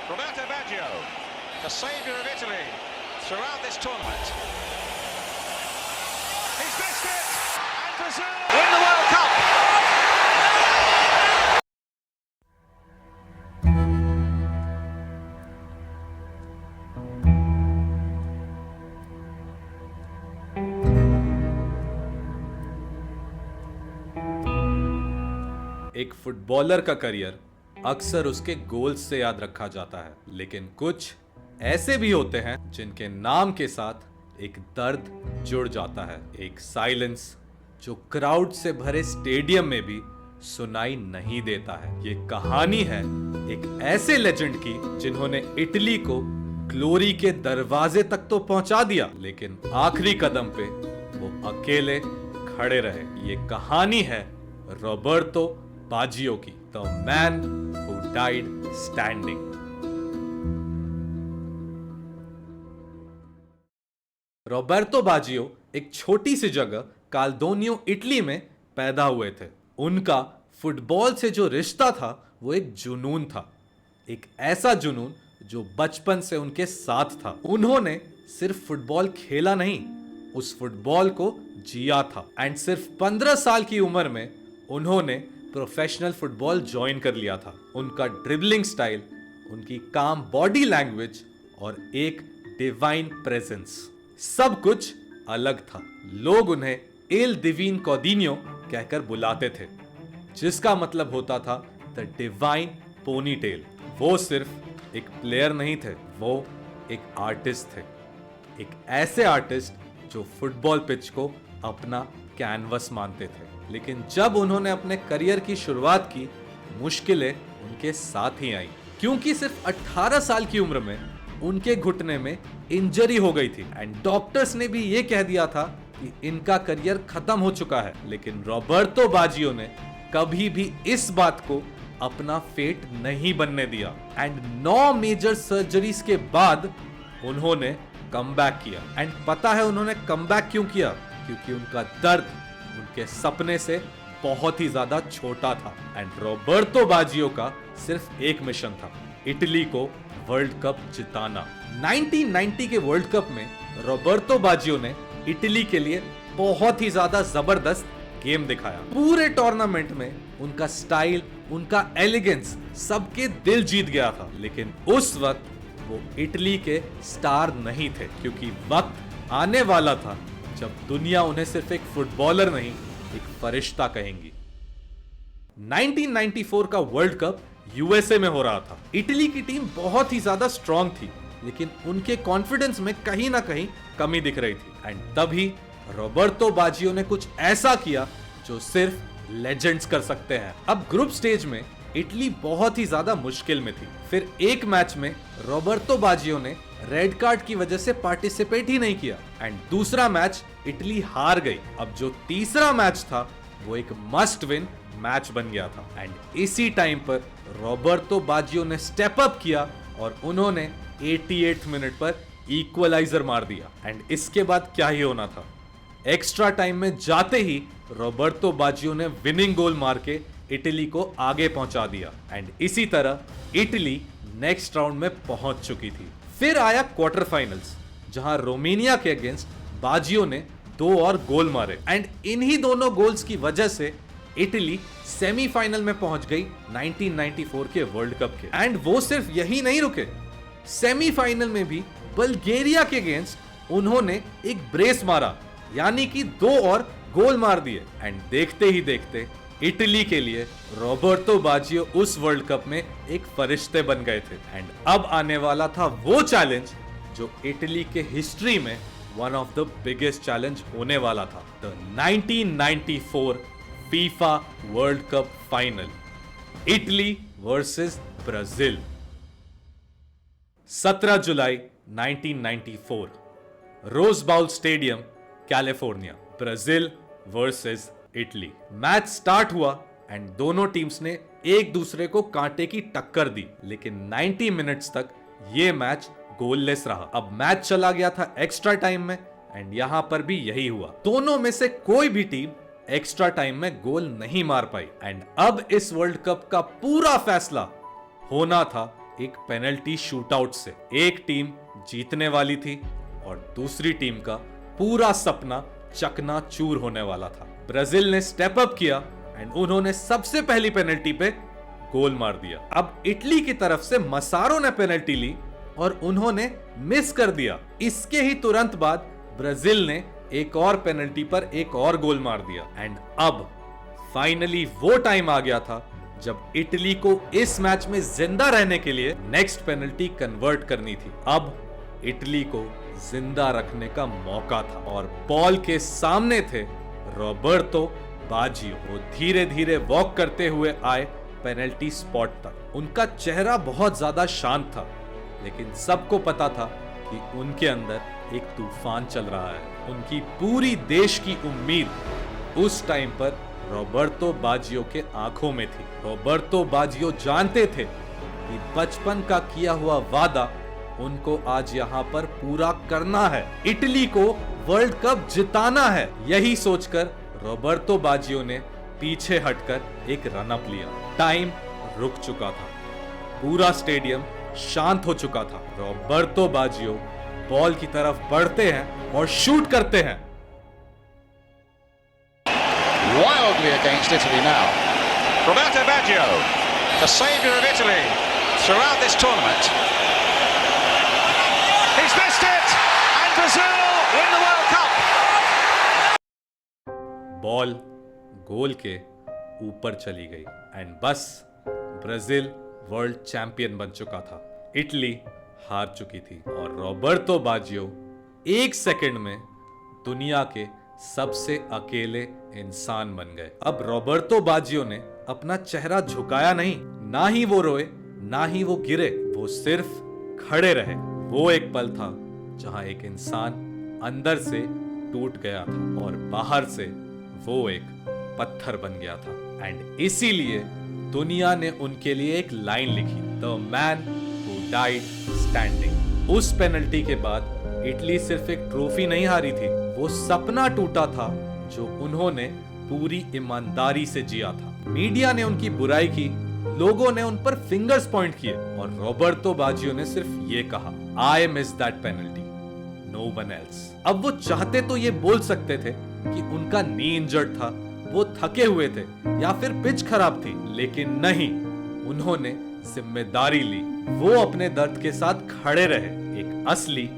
Roberto Baggio, the saviour of Italy throughout this tournament. He's missed it, and Brazil win the World Cup. एक footballer का career अक्सर उसके goals से याद रखा जाता है, लेकिन कुछ ऐसे भी होते हैं जिनके नाम के साथ एक दर्द जुड़ जाता है, एक साइलेंस जो क्राउड से भरे स्टेडियम में भी सुनाई नहीं देता है। ये कहानी है एक ऐसे लेजेंड की जिन्होंने इटली को ग्लोरी के दरवाजे तक तो पहुंचा दिया, लेकिन आखिरी कदम पे वो अकेले खड़े रहे। ये कहानी है रॉबर्टो बाजियो की, the man who died standing. Roberto Baggio एक छोटी सी जगह काल्दोनियो इटली में पैदा हुए थे। उनका फुटबॉल से जो रिश्ता था वो एक जुनून था, एक ऐसा जुनून जो बचपन से उनके साथ था। उन्होंने सिर्फ फुटबॉल खेला नहीं, उस फुटबॉल को जिया था। एंड सिर्फ 15 साल की उम्र में उन्होंने प्रोफेशनल फुटबॉल ज्वाइन कर लिया था। उनका ड्रिबलिंग स्टाइल, उनकी काम बॉडी लैंग्वेज और एक डिवाइन प्रेजेंस, सब कुछ अलग था। लोग उन्हें एल डिवीन कॉडिनियो कहकर बुलाते थे, जिसका मतलब होता था द डिवाइन पोनीटेल। वो सिर्फ एक प्लेयर नहीं थे, वो एक आर्टिस्ट थे, एक ऐसे आर्टिस्ट जो फुटबॉल पिच को अपना कैनवस मानते थे। लेकिन जब उन्होंने अपने करियर की शुरुआत की, मुश्किलें उनके साथ ही आई, क्योंकि सिर्फ 18 साल की उम्र में उनके घुटने में इंजरी हो गई थी एंड डॉक्टर्स ने भी ये कह दिया था कि इनका करियर खत्म हो चुका है। लेकिन रॉबर्टो बाजियो ने कभी भी इस बात को अपना फेट नहीं बनने दिया एंड 9 मेजर सर्जरीज के बाद उन्होंने कमबैक किया। एंड पता है उन्होंने कमबैक क्यों किया? क्योंकि उनका दर्द उनके सपने से बहुत ही ज्यादा छोटा था। एंड रॉबर्टो बाजियो का सिर्फ एक मिशन था, इटली को वर्ल्ड कप जिताना। 1990 के वर्ल्ड कप में रॉबर्टो बाजियो ने इटली के लिए बहुत ही ज्यादा जबरदस्त गेम दिखाया। पूरे टूर्नामेंट में उनका स्टाइल, उनका एलिगेंस सबके दिल जीत गया था। लेकिन उस वक्त वो इटली के स्टार नहीं थे, क्योंकि वक्त आने वाला था जब दुनिया उन्हें सिर्फ एक फुटबॉलर नहीं, एक फरिश्ता कहेंगी। 1994 का वर्ल्ड कप यूएसए में हो रहा था। इटली की टीम बहुत ही ज्यादा स्ट्रांग थी, लेकिन उनके कॉन्फिडेंस में कहीं ना कहीं कमी दिख रही थी। एंड तभी रॉबर्टो बाजियो ने कुछ ऐसा किया जो सिर्फ लेजेंड्स कर सकते हैं। अब ग्रुप स्टेज में इटली बहुत ही ज्यादा मुश्किल में थी। फिर एक मैच में रॉबर्टो बाजियो ने रेड कार्ड की वजह से पार्टिसिपेट ही नहीं किया एंड दूसरा मैच इटली हार गई। अब जो तीसरा मैच था वो एक मस्ट विन मैच बन गया था। एंड इसी टाइम पर रॉबर्टो बाजियो ने स्टेप अप किया और उन्होंने 88 मिनट पर इक्वलाइजर मार दिया। एंड इसके बाद क्या ही होना था, एक्स्ट्रा टाइम में जाते ही रॉबर्टो बाजियो ने विनिंग गोल मार के इटली को आगे पहुंचा दिया। एंड इसी तरह इटली नेक्स्ट राउंड में पहुंच चुकी थी। फिर आया क्वार्टर फाइनल्स, जहां रोमानिया के अगेंस्ट बाजियो ने 2 और गोल मारे एंड इन्हीं दोनों गोल्स की वजह से इटली सेमीफाइनल में पहुंच गई 1994 के वर्ल्ड कप के। एंड वो सिर्फ यही नहीं रुके, सेमीफाइनल में भी बल्गेरिया के अगेंस्ट उन्होंने एक ब्रेस मारा, यानी कि 2 और गोल मार दिए। एंड देखते ही देखते इटली के लिए रॉबर्टो बाजियो उस वर्ल्ड कप में एक फरिश्ते बन गए थे। एंड अब आने वाला था वो चैलेंज जो इटली के हिस्ट्री में one of the biggest challenge होने वाला था, the 1994 FIFA world cup final, Italy versus Brazil. 17 जुलाई 1994, Rose Bowl stadium, California, Brazil versus Italy. Match start हुआ एंड दोनों टीम्स ने एक दूसरे को कांटे की टक्कर दी, लेकिन 90 मिनट्स तक ये मैच गोललेस रहा। अब मैच चला गया था एक्स्ट्रा टाइम में एंड यहां पर भी यही हुआ। दोनों में से कोई भी टीम एक्स्ट्रा टाइम में गोल नहीं मार पाई एंड अब इस वर्ल्ड कप का पूरा फैसला होना था एक पेनल्टी शूटआउट से। एक टीम जीतने वाली थी और दूसरी टीम का पूरा सपना चकनाचूर होने वाला था। ब्राजील ने स्टेप अप किया एंड उन्होंने सबसे पहली पेनल्टी पे गोल मार दिया। अब इटली की तरफ से मसारो ने पेनल्टी ली और उन्होंने मिस कर दिया। इसके ही तुरंत बाद ब्राजील ने एक और पेनल्टी पर एक और गोल मार दिया एंड अब फाइनली वो टाइम आ गया था जब इटली को इस मैच में जिंदा रहने के लिए नेक्स्ट पेनल्टी कन्वर्ट करनी थी। अब इटली को जिंदा रखने का मौका था और बॉल के सामने थे रॉबर्टो बाजियो। वो धीरे धीरे वॉक करते हुए आए पेनल्टी स्पॉट तक। उनका चेहरा बहुत ज्यादा शांत था, लेकिन सबको पता था कि उनके अंदर एक तूफान चल रहा है। उनकी पूरी देश की उम्मीद उस टाइम पर रॉबर्टो बाजियो के आंखों में थी। रॉबर्टो बाजियो जानते थे कि बचपन का किया हुआ वादा उनको आज यहाँ पर पूरा करना है। इटली को वर्ल्ड कप जिताना है। यही सोचकर रॉबर्टो बाजियो ने पीछे हटकर एक रन अप लिया। टाइम रुक चुका था, पूरा स्टेडियम शांत हो चुका था। रॉबर्टो बाजियो बॉल की तरफ बढ़ते हैं और शूट करते हैं। Wildly against Italy now. Roberto Baggio, the saviour of Italy throughout this tournament. He's missed it, and Brazil win the World Cup. Ball goal के ऊपर चली गई एंड बस ब्राजील वर्ल्ड चैंपियन बन चुका था। इटली हार चुकी थी और रॉबर्टो बाजियो एक सेकंड में दुनिया के सबसे अकेले इंसान बन गए। अब रॉबर्टो बाजियो ने अपना चेहरा झुकाया नहीं, ना ही वो रोए ना ही वो गिरे, वो सिर्फ खड़े रहे। वो एक पल था जहां एक इंसान अंदर से टूट गया था और बाहर से वो एक पत्थर बन गया था। एंड इसीलिए दुनिया ने उनके लिए एक लाइन लिखी, the man who died standing. उस पेनल्टी के बाद इटली सिर्फ एक ट्रॉफी नहीं हारी थी, वो सपना टूटा था जो उन्होंने पूरी ईमानदारी से जिया था। मीडिया ने उनकी बुराई की, लोगों ने उन पर फिंगर्स पॉइंट किए और रॉबर्टो बाजियो ने सिर्फ ये कहा, I miss that penalty, no one else. अब वो चाहते तो ये बोल सकते थे कि उनका नी इंजर्ड था, वो थके हुए थे या फिर पिच खराब थी, लेकिन नहीं, उन्होंने जिम्मेदारी ली। वो अपने दर्द के साथ खड़े रहे, एक असली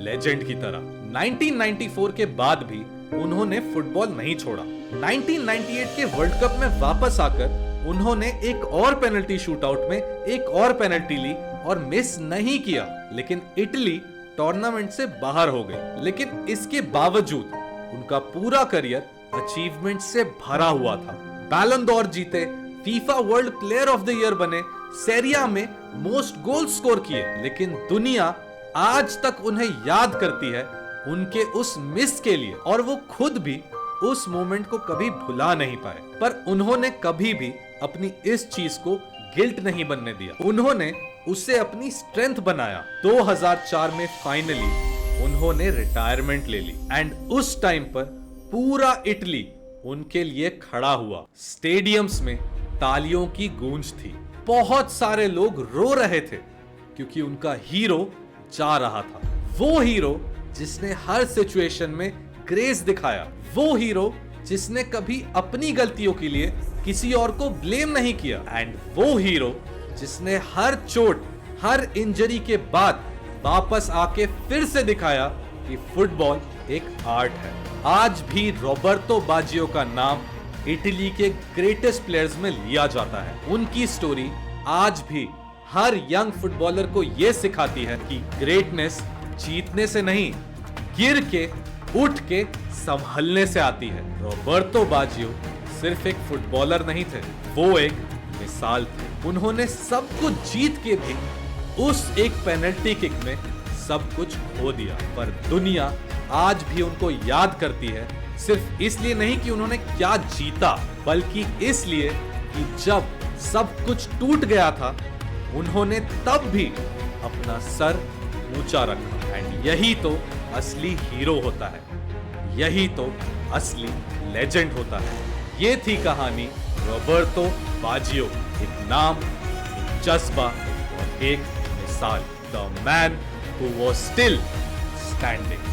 लेजेंड की तरह। 1994 के बाद भी उन्होंने फुटबॉल नहीं छोड़ा। 1998 के वर्ल्ड कप में वापस आकर उन्होंने एक और पेनल्टी शूटआउट में एक और पेनल्टी ली और मिस नहीं किया, लेकिन इटली टूर्नामेंट से बाहर हो गई। लेकिन इसके बावजूद उनका पूरा करियर अचीवमेंट से भरा हुआ था। बैलन डॉर जीते, FIFA world player of the year बने, सेरिया में मोस्ट गोल स्कोर किए, लेकिन दुनिया आज तक उन्हें याद करती है उनके उस मिस के लिए और वो खुद भी उस मोमेंट को कभी भुला नहीं पाए। पर उन्होंने कभी भी अपनी इस चीज को गिल्ट नहीं बनने दिया, उन्होंने उसे अपनी स्ट्रेंथ बनाया। 2004 में फाइनली उन्होंने रिटायरमेंट ले ली एंड उस टाइम पर पूरा इटली उनके लिए खड़ा हुआ। स्टेडियम्स में तालियों की गूंज थी, बहुत सारे लोग रो रहे थे क्योंकि उनका हीरो जा रहा था। वो हीरो जिसने हर सिचुएशन में ग्रेस दिखाया, वो हीरो जिसने कभी अपनी गलतियों के लिए किसी और को ब्लेम नहीं किया, एंड वो हीरो जिसने हर चोट, हर इंजरी के बाद वापस आके फिर से दिखाया कि फुटबॉल एक आर्ट है। आज भी रॉबर्टो बाजियो का नाम इटली के ग्रेटेस्ट प्लेयर्स में लिया जाता है। उनकी स्टोरी आज भी हर यंग फुटबॉलर को यह सिखाती है कि ग्रेटनेस जीतने से नहीं, गिर के उठ के संभलने से आती है। रॉबर्टो बाजियो सिर्फ एक फुटबॉलर नहीं थे, वो एक मिसाल थे। उन्होंने सब कुछ जीत के भी उस एक पेनल्टी किक में सब कुछ खो दिया, पर दुनिया आज भी उनको याद करती है सिर्फ इसलिए नहीं कि उन्होंने क्या जीता, बल्कि इसलिए कि जब सब कुछ टूट गया था उन्होंने तब भी अपना सर ऊंचा रखा। एंड यही तो असली हीरो होता है, यही तो असली लेजेंड होता है। ये थी कहानी रॉबर्टो बाजियो, एक नाम, एक जज्बा और एक मिसाल, the man who was still standing.